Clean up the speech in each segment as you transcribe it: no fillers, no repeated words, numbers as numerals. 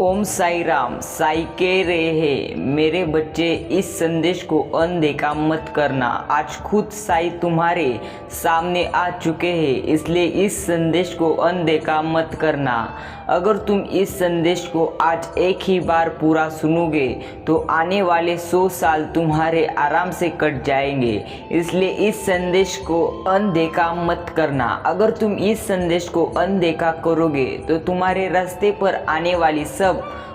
ओम साई राम। साई कह रहे हैं, मेरे बच्चे इस संदेश को अनदेखा मत करना। आज खुद साई तुम्हारे सामने आ चुके हैं, इसलिए इस संदेश को अनदेखा मत करना। अगर तुम इस संदेश को आज एक ही बार पूरा सुनोगे तो आने वाले 100 साल तुम्हारे आराम से कट जाएंगे, इसलिए इस संदेश को अनदेखा मत करना। अगर तुम इस संदेश को अनदेखा करोगे तो तुम्हारे रास्ते पर आने वाली सब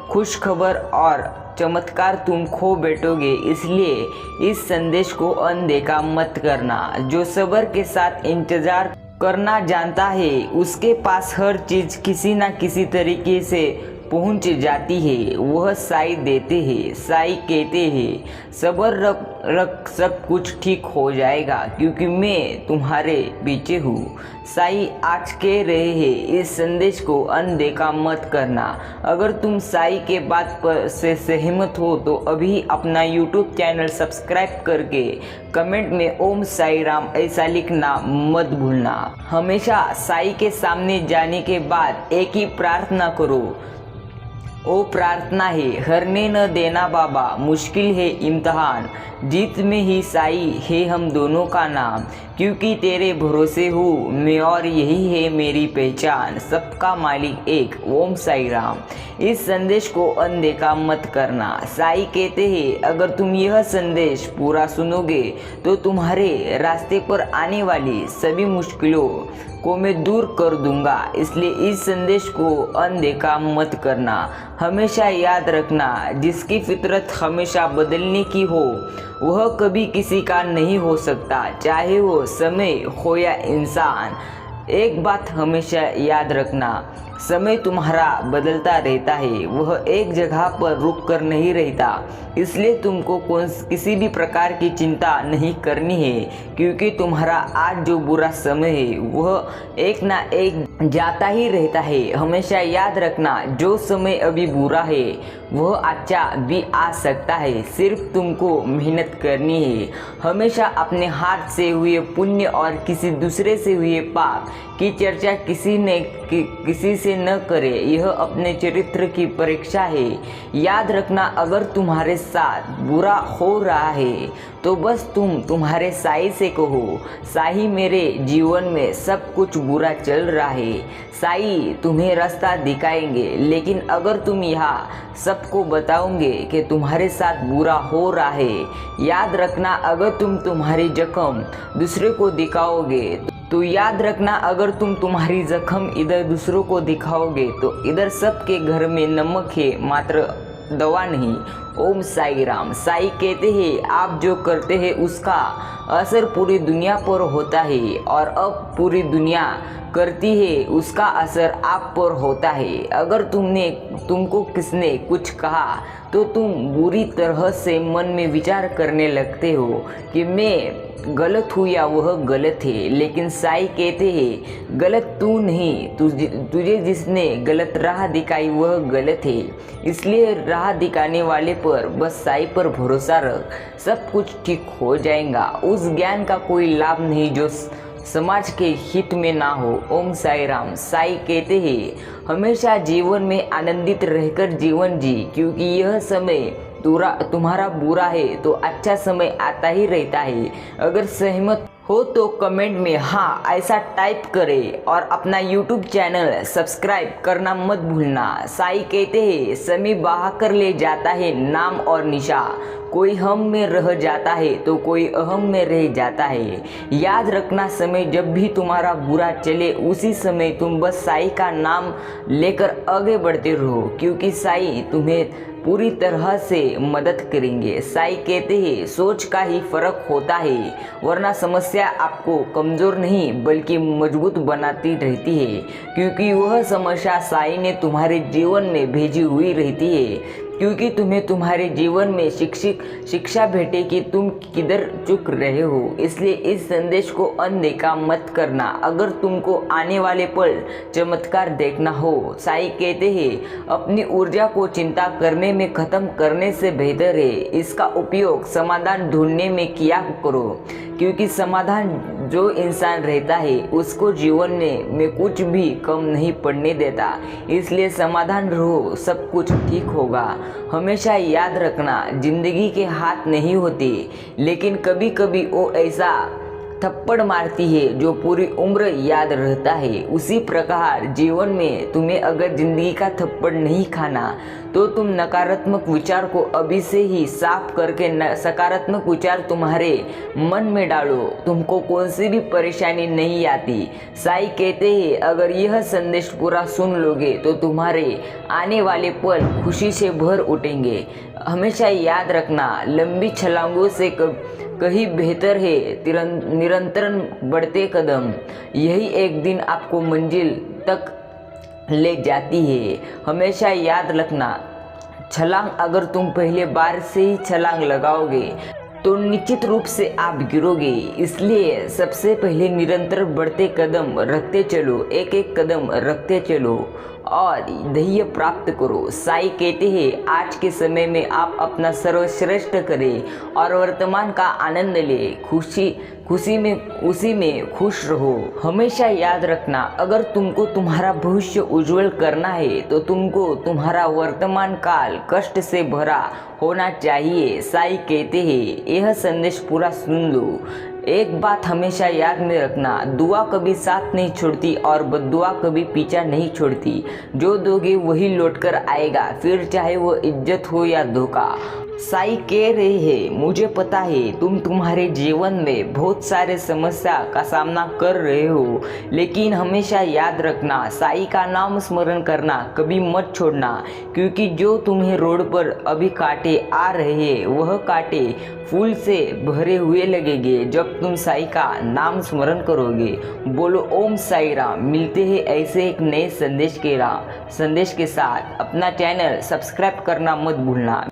खुश खबर और चमत्कार तुम खो बैठोगे, इसलिए इस संदेश को अनदेखा मत करना। जो सब्र के साथ इंतजार करना जानता है उसके पास हर चीज किसी ना किसी तरीके से पहुंच जाती है। वह साई देते हैं। साई कहते हैं, सब्र रख सब कुछ ठीक हो जाएगा क्योंकि मैं तुम्हारे पीछे हूँ। साई आज कह रहे हैं, इस संदेश को अनदेखा मत करना। अगर तुम साई के बात पर से सहमत हो तो अभी अपना यूट्यूब चैनल सब्सक्राइब करके कमेंट में ओम साई राम ऐसा लिखना मत भूलना। हमेशा साई के सामने जाने के बाद एक ही प्रार्थना करो। ओ प्रार्थना है, हरने न देना बाबा, मुश्किल है इम्तहान, जीत में ही साई है हम दोनों का नाम, क्योंकि तेरे भरोसे हूँ मैं और यही है मेरी पहचान, सबका मालिक एक। ओम साई राम। इस संदेश को अनदेखा मत करना। साई कहते हैं, अगर तुम यह संदेश पूरा सुनोगे तो तुम्हारे रास्ते पर आने वाली सभी मुश्किलों को मैं दूर कर दूंगा, इसलिए इस संदेश को अनदेखा मत करना। हमेशा याद रखना, जिसकी फितरत हमेशा बदलने की हो वह कभी किसी का नहीं हो सकता, चाहे वो समय हो या इंसान। एक बात हमेशा याद रखना, समय तुम्हारा बदलता रहता है, वह एक जगह पर रुक कर नहीं रहता, इसलिए तुमको किसी भी प्रकार की चिंता नहीं करनी है, क्योंकि तुम्हारा आज जो बुरा समय है वह एक ना एक जाता ही रहता है। हमेशा याद रखना, जो समय अभी बुरा है वह अच्छा भी आ सकता है, सिर्फ तुमको मेहनत करनी है। हमेशा अपने हाथ से हुए पुण्य और किसी दूसरे से हुए पाप की चर्चा किसी से न करे, यह अपने चरित्र की परीक्षा है। याद रखना, अगर तुम्हारे साथ बुरा हो रहा है तो बस तुम्हारे साई से कहो, साई मेरे जीवन में सब कुछ बुरा चल रहा है, साई तुम्हें रास्ता दिखाएंगे। लेकिन अगर तुम यहाँ सबको बताओगे कि तुम्हारे साथ बुरा हो रहा है, याद रखना, अगर तुम्हारी जख्म दूसरे को दिखाओगे तो याद रखना, अगर तुम्हारी जख्म इधर दूसरों को दिखाओगे तो इधर सबके घर में नमक है, मात्र दवा नहीं। ओम साई राम। साई कहते हैं, आप जो करते हैं उसका असर पूरी दुनिया पर होता है, और अब पूरी दुनिया करती है उसका असर आप पर होता है। अगर तुमको किसने कुछ कहा तो तुम बुरी तरह से मन में विचार करने लगते हो कि मैं गलत हूँ या वह गलत है, लेकिन साई कहते हैं, गलत तू नहीं, तुझे जिसने गलत राह दिखाई वह गलत है, इसलिए राह दिखाने वाले पर बस साई पर भरोसा रख, सब कुछ ठीक हो जाएगा। उस ज्ञान का कोई लाभ नहीं जो समाज के हित में ना हो। ओम साई राम। साई कहते हैं, हमेशा जीवन में आनंदित रहकर जीवन जी, क्योंकि यह समय तुम्हारा बुरा है तो अच्छा समय आता ही रहता है। अगर सहमत हो तो कमेंट में हाँ ऐसा टाइप करें और अपना यूट्यूब चैनल सब्सक्राइब करना मत भूलना। साई कहते हैं, समय बहा कर ले जाता है नाम और निशा, कोई हम में रह जाता है तो कोई अहम में रह जाता है। याद रखना, समय जब भी तुम्हारा बुरा चले उसी समय तुम बस साई का नाम लेकर आगे बढ़ते रहो, क्योंकि साई तुम्हें पूरी तरह से मदद करेंगे। साई कहते हैं, सोच का ही फर्क होता है, वरना समस्या आपको कमज़ोर नहीं बल्कि मजबूत बनाती रहती है, क्योंकि वह समस्या साई ने तुम्हारे जीवन में भेजी हुई रहती है, क्योंकि तुम्हें तुम्हारे जीवन में शिक्षा भेटे कि तुम किधर चुक रहे हो। इसलिए इस संदेश को अनदेखा मत करना। अगर तुमको आने वाले पल चमत्कार देखना हो, साई कहते हैं, अपनी ऊर्जा को चिंता करने में खत्म करने से बेहतर है इसका उपयोग समाधान ढूंढने में किया करो, क्योंकि समाधान जो इंसान रहता है उसको जीवन में कुछ भी कम नहीं पड़ने देता। इसलिए समाधान रहो, सब कुछ ठीक होगा। हमेशा याद रखना, जिंदगी के हाथ नहीं होते, लेकिन कभी कभी वो ऐसा थप्पड़ मारती है जो पूरी उम्र याद रहता है। उसी प्रकार जीवन में तुम्हें अगर जिंदगी का थप्पड़ नहीं खाना तो तुम नकारात्मक विचार को अभी से ही साफ करके सकारात्मक विचार तुम्हारे मन में डालो। तुमको कौन सी भी परेशानी नहीं आती। साईं कहते हैं अगर यह संदेश पूरा सुन लोगे तो तुम्हारे आने वाले पल खुशी से भर उठेंगे। हमेशा याद रखना, लंबी छलांगों से कहीं बेहतर है निरंतर बढ़ते कदम। यही एक दिन आपको मंजिल तक ले जाती है। हमेशा याद रखना, छलांग अगर तुम पहले बार से ही छलांग लगाओगे तो निश्चित रूप से आप गिरोगे। इसलिए सबसे पहले निरंतर बढ़ते कदम रखते चलो, एक एक कदम रखते चलो और धैर्य प्राप्त करो। साईं कहते हैं आज के समय में आप अपना सर्वश्रेष्ठ करें और वर्तमान का आनंद ले, उसी में खुश रहो। हमेशा याद रखना, अगर तुमको तुम्हारा भविष्य उज्जवल करना है तो तुमको तुम्हारा वर्तमान काल कष्ट से भरा होना चाहिए। साईं कहते हैं यह संदेश पूरा सुन लो। एक बात हमेशा याद में रखना, दुआ कभी साथ नहीं छोड़ती और बद्दुआ कभी पीछा नहीं छोड़ती। जो दोगे वही लौट कर आएगा, फिर चाहे वो इज्जत हो या धोखा। साईं कह रहे हैं मुझे पता है तुम तुम्हारे जीवन में बहुत सारे समस्या का सामना कर रहे हो, लेकिन हमेशा याद रखना, साईं का नाम स्मरण करना कभी मत छोड़ना, क्योंकि जो तुम्हें रोड पर अभी कांटे आ रहे हैं वह कांटे फूल से भरे हुए लगेंगे जब तुम साईं का नाम स्मरण करोगे। बोलो ओम साई राम। मिलते हैं ऐसे एक नए संदेश के साथ। अपना चैनल सब्सक्राइब करना मत भूलना।